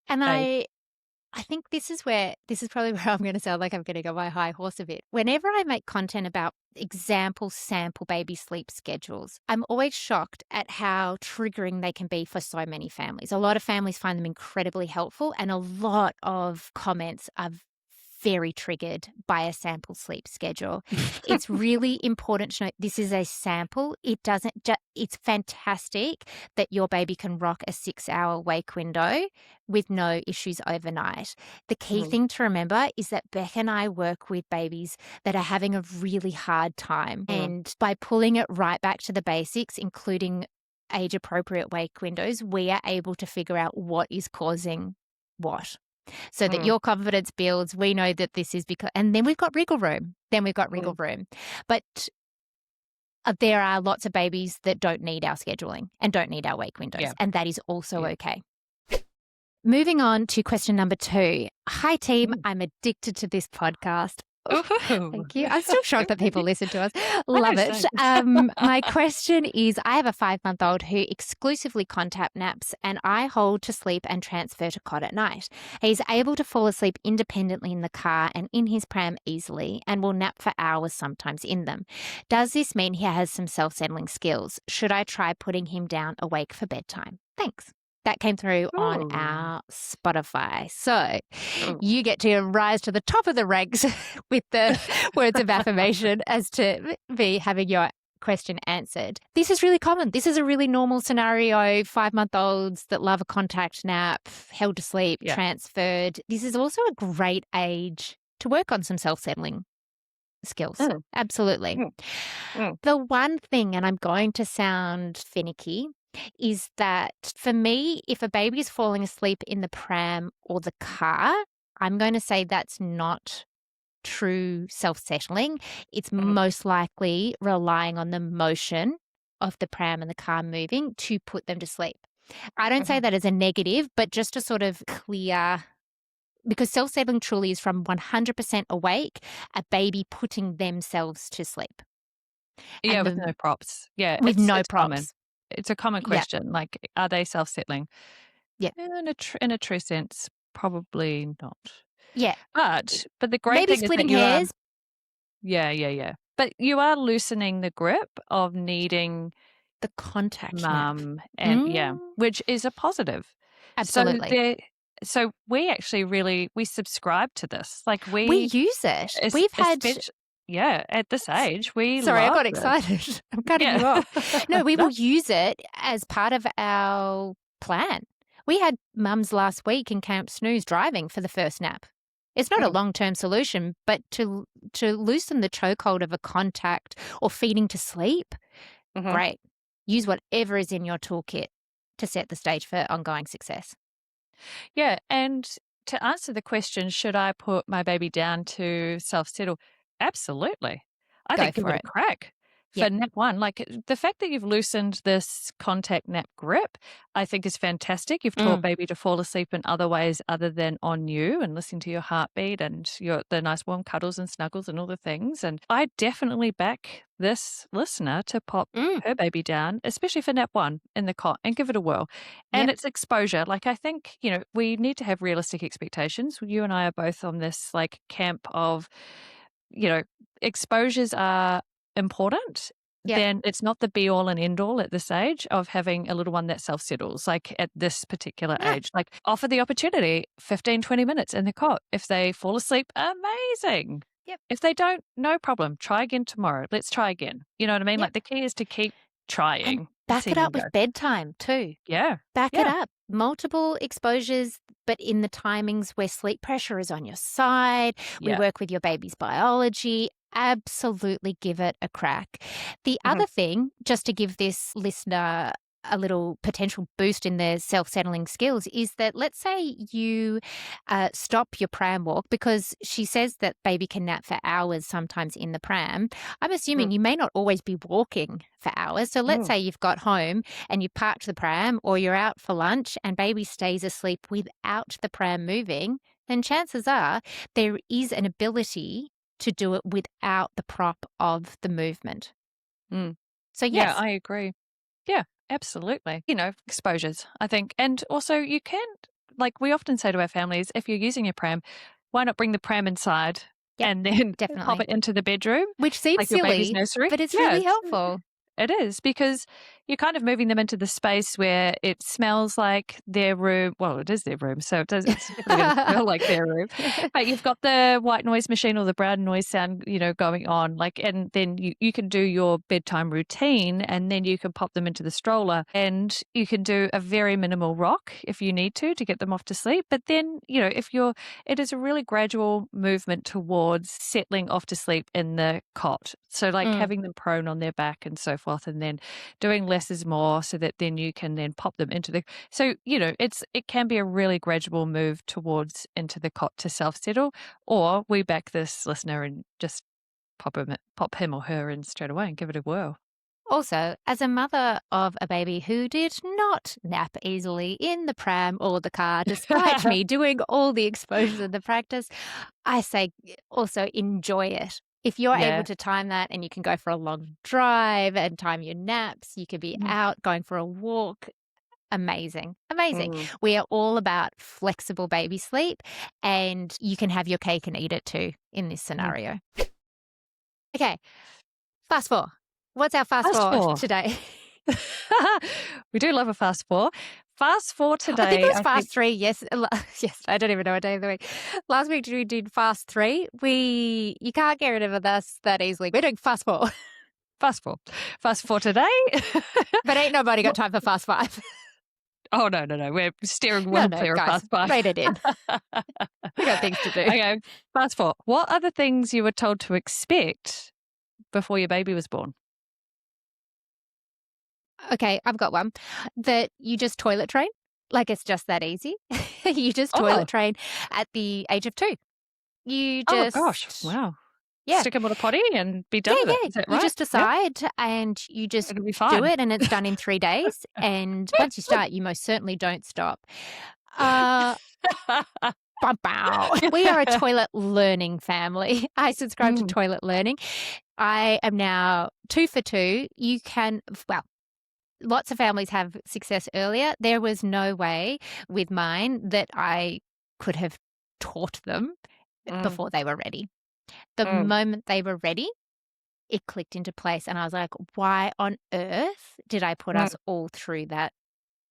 And I think this is probably where I'm going to sound like I'm going to go my high horse a bit. Whenever I make content about example sample baby sleep schedules, I'm always shocked at how triggering they can be for so many families. A lot of families find them incredibly helpful, and a lot of comments are very triggered by a sample sleep schedule. It's really important to note this is a sample. It's fantastic that your baby can rock a 6-hour wake window with no issues overnight. The key thing to remember is that Beck and I work with babies that are having a really hard time. And by pulling it right back to the basics, including age-appropriate wake windows, we are able to figure out what is causing what. So that your confidence builds. We know that this is because, and then we've got wriggle room. But there are lots of babies that don't need our scheduling and don't need our wake windows. And that is also okay. Moving on to question number 2. Hi team, I'm addicted to this podcast. Ooh. Thank you. I'm still shocked that people listen to us. know, Love it. same. My question is, I have a 5-month-old who exclusively contact naps, and I hold to sleep and transfer to cot at night. He's able to fall asleep independently in the car and in his pram easily, and will nap for hours sometimes in them. Does this mean he has some self-settling skills? Should I try putting him down awake for bedtime? Thanks. That came through on Ooh. our Spotify. So Ooh. you get to rise to the top of the ranks with the words of affirmation as to be having your question answered. This is really common. This is a really normal scenario. 5-month-olds that love a contact nap, held to sleep, transferred. This is also a great age to work on some self-settling skills. Absolutely. The one thing, and I'm going to sound finicky, is that for me, if a baby is falling asleep in the pram or the car, I'm going to say that's not true self-settling. It's most likely relying on the motion of the pram and the car moving to put them to sleep. I don't say that as a negative, but just to sort of clear, because self-settling truly is from 100% awake, a baby putting themselves to sleep. Yeah, with no props. Yeah, With no it's common. props. It's a common question. Like, are they self-settling? Yeah. In a true sense, probably not. Yeah. But the great Maybe thing is that splitting you are. hairs. Yeah. But you are loosening the grip of needing The contact nap. mum and which is a positive. Absolutely. So we actually we subscribe to this. Like We use it. We've had at this age, we Sorry, I love got this. excited. I'm cutting you off. No, we will use it as part of our plan. We had mums last week in Camp Snooze driving for the first nap. It's not a long-term solution, but to loosen the chokehold of a contact or feeding to sleep, great. Use whatever is in your toolkit to set the stage for ongoing success. Yeah, and to answer the question, should I put my baby down to self-settle? Absolutely. I Go think give for it it. a crack. For nap one, like the fact that you've loosened this contact nap grip, I think is fantastic. You've taught baby to fall asleep in other ways other than on you and listening to your heartbeat and the nice warm cuddles and snuggles and all the things. And I definitely back this listener to pop her baby down, especially for nap one in the cot, and give it a whirl. And it's exposure. Like I think, we need to have realistic expectations. You and I are both on this like camp of, exposures are important, then it's not the be all and end all at this age of having a little one that self settles, like at this particular age. Like offer the opportunity 15, 20 minutes in the cot. If they fall asleep, amazing. If they don't, no problem. Try again tomorrow. Let's try again. You know what I mean? Like the key is to keep trying. And back it up with bedtime too. Yeah. Back it up. Multiple exposures, but in the timings where sleep pressure is on your side. We work with your baby's biology. Absolutely give it a crack. The other thing, just to give this listener a little potential boost in their self-settling skills, is that let's say you stop your pram walk, because she says that baby can nap for hours sometimes in the pram. I'm assuming you may not always be walking for hours. So let's say you've got home and you parked the pram, or you're out for lunch and baby stays asleep without the pram moving, then chances are there is an ability to do it without the prop of the movement. So yes. Yeah, I agree. Yeah, absolutely. Exposures, I think. And also you can, like we often say to our families, if you're using your pram, why not bring the pram inside and then pop it into the bedroom? Which seems like your baby's silly, nursery. but it's really helpful. It is, because you're kind of moving them into the space where it smells like their room. Well, it is their room, so it's definitely going to smell like their room. But you've got the white noise machine or the brown noise sound, going on. And then you can do your bedtime routine, and then you can pop them into the stroller, and you can do a very minimal rock if you need to get them off to sleep. But then, it is a really gradual movement towards settling off to sleep in the cot. So like having them prone on their back and so forth, and then doing less is more, so that then you can then pop them into the. So it can be a really gradual move towards into the cot to self settle, or we back this listener and just pop him or her in straight away and give it a whirl. Also, as a mother of a baby who did not nap easily in the pram or the car, despite me doing all the exposures and the practice, I say also enjoy it. If you're able Yeah. to time that and you can go for a long drive and time your naps, you could be Mm. out going for a walk. Amazing. Amazing. Mm. We are all about flexible baby sleep, and you can have your cake and eat it too in this scenario. Okay, fast four. What's our fast Fast four four. today? We do love a fast four. Fast four today. I think it was fast three. Yes. Yes. I don't even know what day of the week. Last week we did fast three. You can't get rid of us that easily. We're doing fast four. Fast four. Fast four today. But ain't nobody got time for fast five. Oh, no. We're steering well clear of guys, fast five. rate it in. We got things to do. Okay, fast four. What are the things you were told to expect before your baby was born? Okay, I've got one. That you just toilet train. Like it's just that easy. You just toilet train at the age of 2. You just. Oh, gosh. Wow. Yeah. Stick them on a potty and be done with it. Is that right? You just decide and you just It'll be fine. do it, and it's done in 3 days. And once you start, you most certainly don't stop. We are a toilet learning family. I subscribe to toilet learning. I am now 2 for 2. You can, lots of families have success earlier. There was no way with mine that I could have taught them before they were ready. The moment they were ready, it clicked into place. And I was like, why on earth did I put us all through that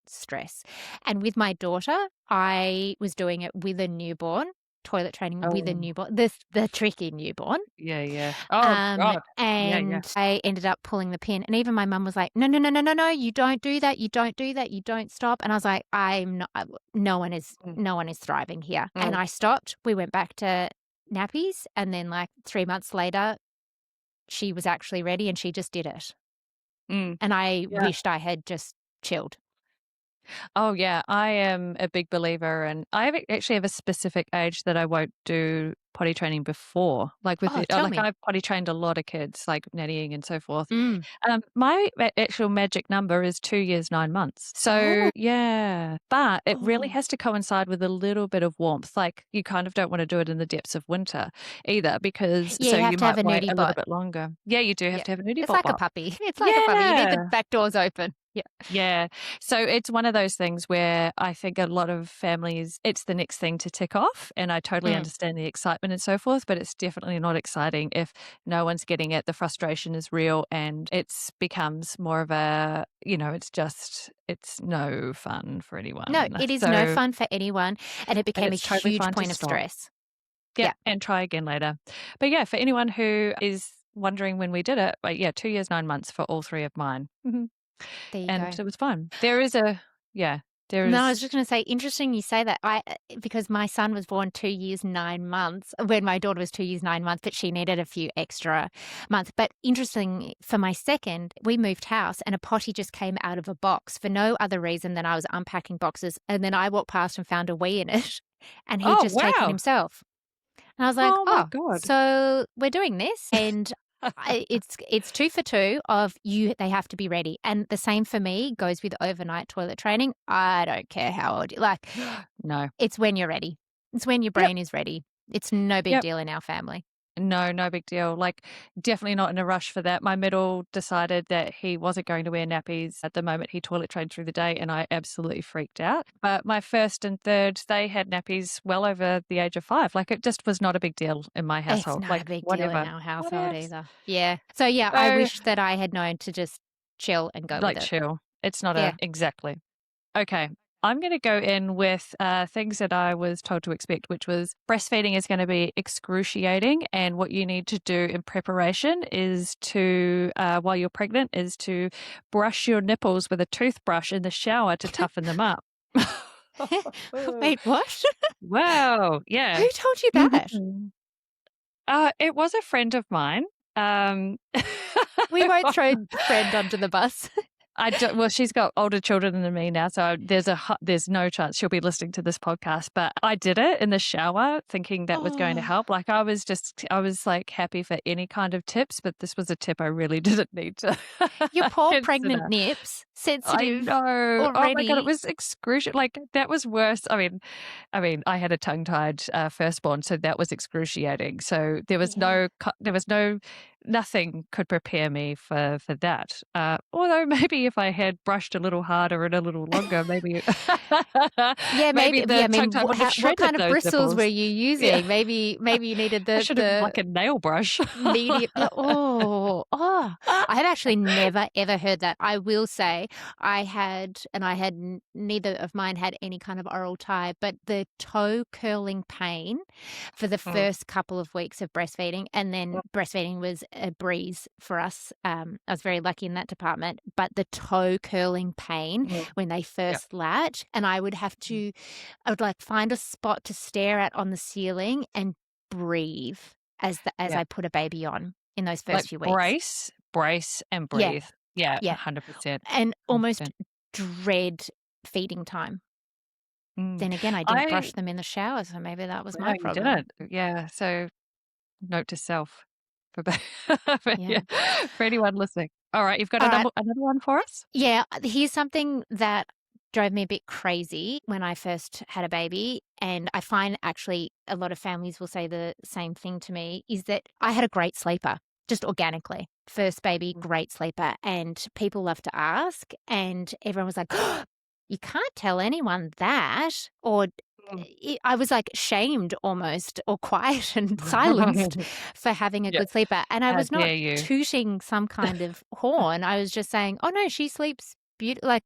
stress? And with my daughter, I was doing it with a newborn, toilet training with a newborn, the tricky newborn. Yeah. Oh, God. And I ended up pulling the pin. And even my mum was like, no, you don't do that. You don't do that. You don't stop. And I was like, I'm not, no one is thriving here. And I stopped. We went back to nappies. And then like 3 months later, she was actually ready and she just did it. And I wished I had just chilled. Oh, yeah. I am a big believer, and I actually have a specific age that I won't do potty training before. Like I've potty trained a lot of kids, like nannying and so forth. My actual magic number is 2 years, 9 months. So yeah, but it really has to coincide with a little bit of warmth. Like you kind of don't want to do it in the depths of winter either, because you have to have a nudie bot. Little bit longer. Yeah, you do have to have a nudie bot. It's like a puppy. It's like a puppy. You need the back doors open. Yeah. So it's one of those things where I think a lot of families, it's the next thing to tick off. And I totally understand the excitement and so forth, but it's definitely not exciting if no one's getting it. The frustration is real and it becomes more of a, it's no fun for anyone. No, it is no fun for anyone. And it became a huge point of stress. Yeah. And try again later. But yeah, for anyone who is wondering when we did it, 2 years, 9 months for all 3 of mine. There you go. It was fun. There is No, I was just going to say, interesting you say that. Because my son was born 2 years, 9 months when my daughter was 2 years, 9 months, but she needed a few extra months. But interesting, for my second, we moved house and a potty just came out of a box for no other reason than I was unpacking boxes. And then I walked past and found a wee in it and he'd just taken himself. And I was like, my God. So we're doing this. And it's 2 for 2 of they have to be ready. And the same for me goes with overnight toilet training. I don't care how old no, it's when you're ready. It's when your brain is ready. It's no big deal in our family. No big deal. Like, definitely not in a rush for that. My middle decided that he wasn't going to wear nappies at the moment he toilet trained through the day, and I absolutely freaked out. But my first and third, they had nappies well over the age of 5. Like, it just was not a big deal in my household. It's not a big deal in our household either. Yeah. So, I wish that I had known to just chill and go with it. Like, chill. It's not exactly. Okay. I'm going to go in with things that I was told to expect, which was breastfeeding is going to be excruciating. And what you need to do in preparation is to, while you're pregnant, is to brush your nipples with a toothbrush in the shower to toughen them up. Wait, what? Wow. Yeah. Who told you that? It was a friend of mine. We won't throw friend under the bus. Well, she's got older children than me now, so there's no chance she'll be listening to this podcast. But I did it in the shower, thinking that was going to help. Like I was like happy for any kind of tips, but this was a tip I really didn't need to. Your poor consider. pregnant nips, sensitive. I know. Already. Oh my God, it was excruciating. Like that was worse. I mean, I had a tongue-tied firstborn, so that was excruciating. So there was nothing could prepare me for that. Although maybe if I had brushed a little harder and a little longer, maybe. Maybe. What kind of bristles nipples. were you using? Yeah. Maybe you needed I should have like a nail brush. medium. I had actually never ever heard that. I will say neither of mine had any kind of oral tie, but the toe curling pain for the first couple of weeks of breastfeeding, and then breastfeeding was a breeze for us. I was very lucky in that department, but the toe curling pain when they first latch, and I would like find a spot to stare at on the ceiling and breathe as I put a baby on in those first few weeks. Brace and breathe. Yeah, 100%. And almost dread feeding time. Then again, I didn't brush them in the shower, so maybe that was my problem. You didn't. Yeah, so note to self for anyone listening. All right, you've got another one for us? Yeah, here's something that drove me a bit crazy when I first had a baby, and I find actually a lot of families will say the same thing to me, is that I had a great sleeper, just organically. First baby, great sleeper, and people love to ask, and everyone was like, oh, you can't tell anyone that, or I was like shamed almost, or quiet and silenced for having a good sleeper. And I was not tooting some kind of horn. I was just saying, oh no, she sleeps beautifully. Like,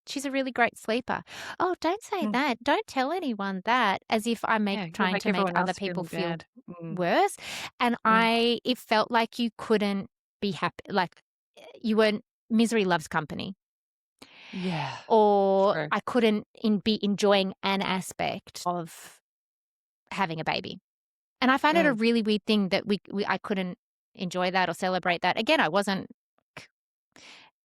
she's a really great sleeper. Oh, don't say that. Don't tell anyone that, as if I'm trying to make other people feel worse. And it felt like you couldn't be happy. Like you weren't, misery loves company. Yeah. Or true. I couldn't be enjoying an aspect of having a baby. And I find it a really weird thing that I couldn't enjoy that or celebrate that. Again, I wasn't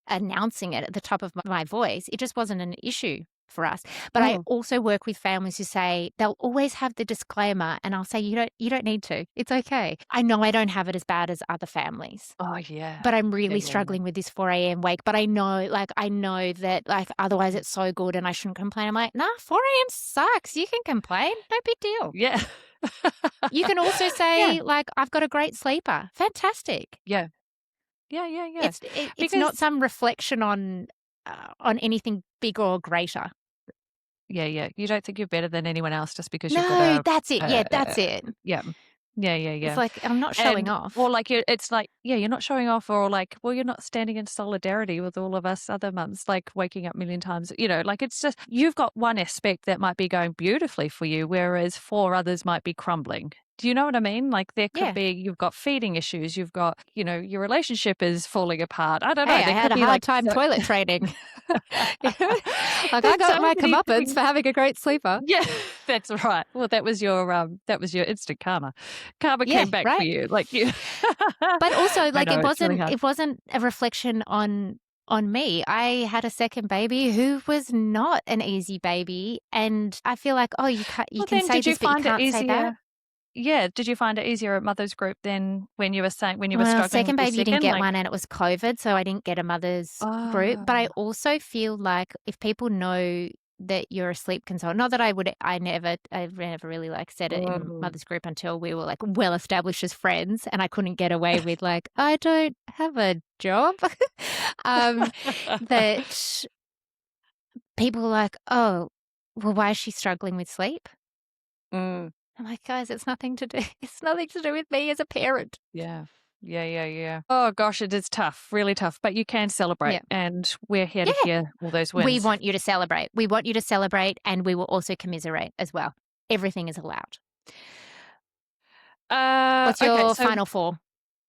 announcing it at the top of my voice. It just wasn't an issue for us. But I also work with families who say they'll always have the disclaimer, and I'll say you don't need to. It's okay. I know I don't have it as bad as other families. Oh yeah. But I'm really struggling with this 4 a.m. wake. But I know that like otherwise it's so good and I shouldn't complain. I'm like, nah, 4 a.m. sucks. You can complain. No big deal. Yeah. You can also say like, I've got a great sleeper. Fantastic. Yeah. It's not some reflection on anything bigger or greater. Yeah. You don't think you're better than anyone else just because you've got No, that's it. That's it. Yeah. It's like, I'm not showing off. Or like, it's like, you're not showing off, or like, well, you're not standing in solidarity with all of us other mums, like waking up a million times, like it's just, you've got one aspect that might be going beautifully for you, whereas 4 others might be crumbling. Do you know what I mean? Like there could be, you've got feeding issues, you've got, your relationship is falling apart. I don't know. I had a hard time toilet training. Like I got my comeuppance for having a great sleeper. Yeah, that's right. Well, that was your instant karma. Karma came back for you, like you. But also, like it wasn't a reflection on me. I had a second baby who was not an easy baby, and I feel like, you can say this, but you can't say that. Yeah. Did you find it easier at mother's group than when you were struggling? Second with baby, you didn't get one, and it was COVID, so I didn't get a mother's group. But I also feel like if people know that you're a sleep consultant, not that I never really like said it in mother's group until we were like well established as friends, and I couldn't get away with like, I don't have a job. That people were like, oh, well, why is she struggling with sleep? I'm like, guys, it's nothing to do with me as a parent. Yeah. Oh gosh, it is tough, really tough, but you can celebrate, and we're here to hear all those wins. We want you to celebrate. And we will also commiserate as well. Everything is allowed. What's your final 4?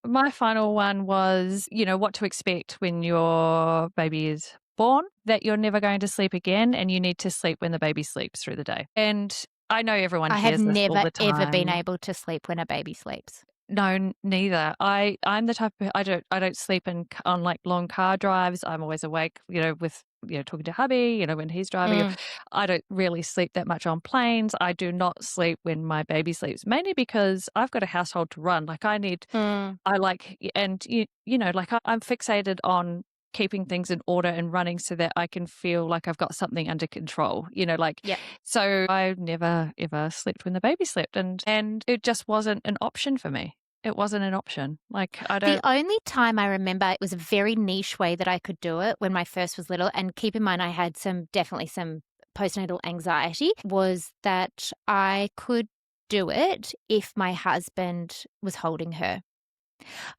My final one was, what to expect when your baby is born, that you're never going to sleep again, and you need to sleep when the baby sleeps through the day. And I know everyone hears this all the time. I have never, ever been able to sleep when a baby sleeps. No, neither. I'm the type of I don't sleep on like long car drives. I'm always awake, with talking to hubby, when he's driving. Mm, I don't really sleep that much on planes. I do not sleep when my baby sleeps, mainly because I've got a household to run. Like mm, I like, and like I'm fixated on keeping things in order and running so that I can feel like I've got something under control, yeah. so I never ever slept when the baby slept, and it just wasn't an option for me. It wasn't an option. Like I The don't. only time I remember it was a very niche way that I could do it when my first was little, and keep in mind I had definitely some postnatal anxiety, was that I could do it if my husband was holding her.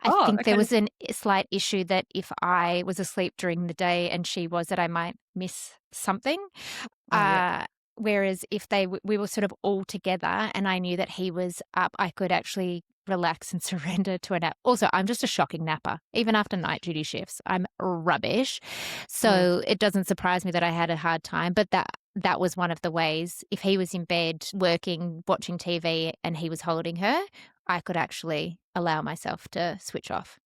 I Oh, think there okay. was a slight issue that if I was asleep during the day and she was, that I might miss something. Oh, yeah. Uh, whereas if we were sort of all together and I knew that he was up, I could actually relax and surrender to a nap. Also, I'm just a shocking napper. Even after night duty shifts, I'm rubbish. Mm. So it doesn't surprise me that I had a hard time. But that was one of the ways. If he was in bed working, watching TV, and he was holding her, I could actually allow myself to switch off.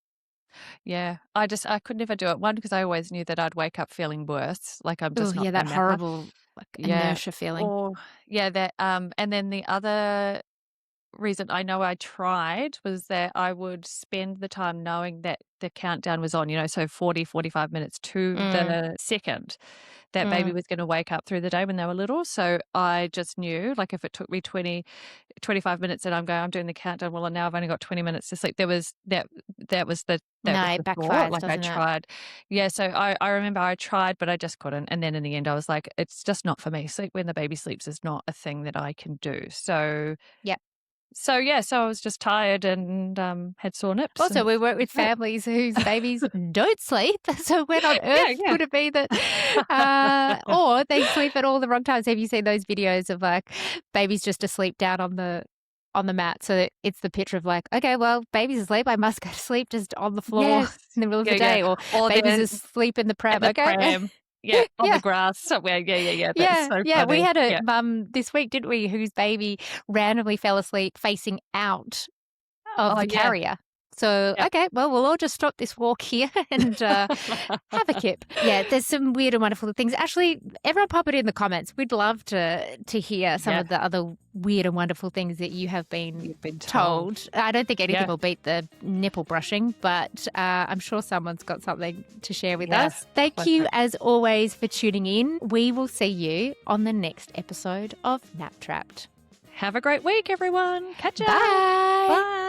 Yeah. I could never do it. One, because I always knew that I'd wake up feeling worse, like I'm Oh, just not yeah, a that napper. horrible like Yeah. inertia feeling. Or yeah, that and then the other reason I know I tried was that I would spend the time knowing that the countdown was on, so 40, 45 minutes to Mm, the second that baby mm. was going to wake up through the day when they were little. So I just knew, like, if it took me 25 minutes and I'm doing the countdown, well, now I've only got 20 minutes to sleep. That No, was it the thought. backfires, Like I doesn't it? tried. Yeah. So I remember I tried, but I just couldn't. And then in the end, I was like, it's just not for me. Sleep when the baby sleeps is not a thing that I can do. Yep. So I was just tired and had sore nips, Also, and we work with that. families whose babies don't sleep. So when on Yeah, earth yeah. would it be that, or they sleep at all the wrong times? Have you seen those videos of like babies just asleep down on the mat? So it's the picture of like, okay, well, baby's asleep. I must go to sleep just on the floor Yes. in the middle of Yeah, the yeah. day, or Or baby's then asleep in the at pram. the Okay. pram. Yeah, on the Yeah. grass somewhere. Yeah, yeah, yeah. That's Yeah, so yeah. We funny. had a Yeah. mum this week, didn't we, whose baby randomly fell asleep facing out of Oh, the yeah. carrier. So, Yeah. okay, well, we'll all just stop this walk here and have a kip. Yeah, there's some weird and wonderful things. Actually, everyone pop it in the comments. We'd love to hear some Yeah. of the other weird and wonderful things that you have been You've been told. I don't think anything Yeah. will beat the nipple brushing, but I'm sure someone's got something to share with Yeah. us. Thank you, as always, for tuning in. We will see you on the next episode of Nap Trapped. Have a great week, everyone. Catch ya. Bye. Bye.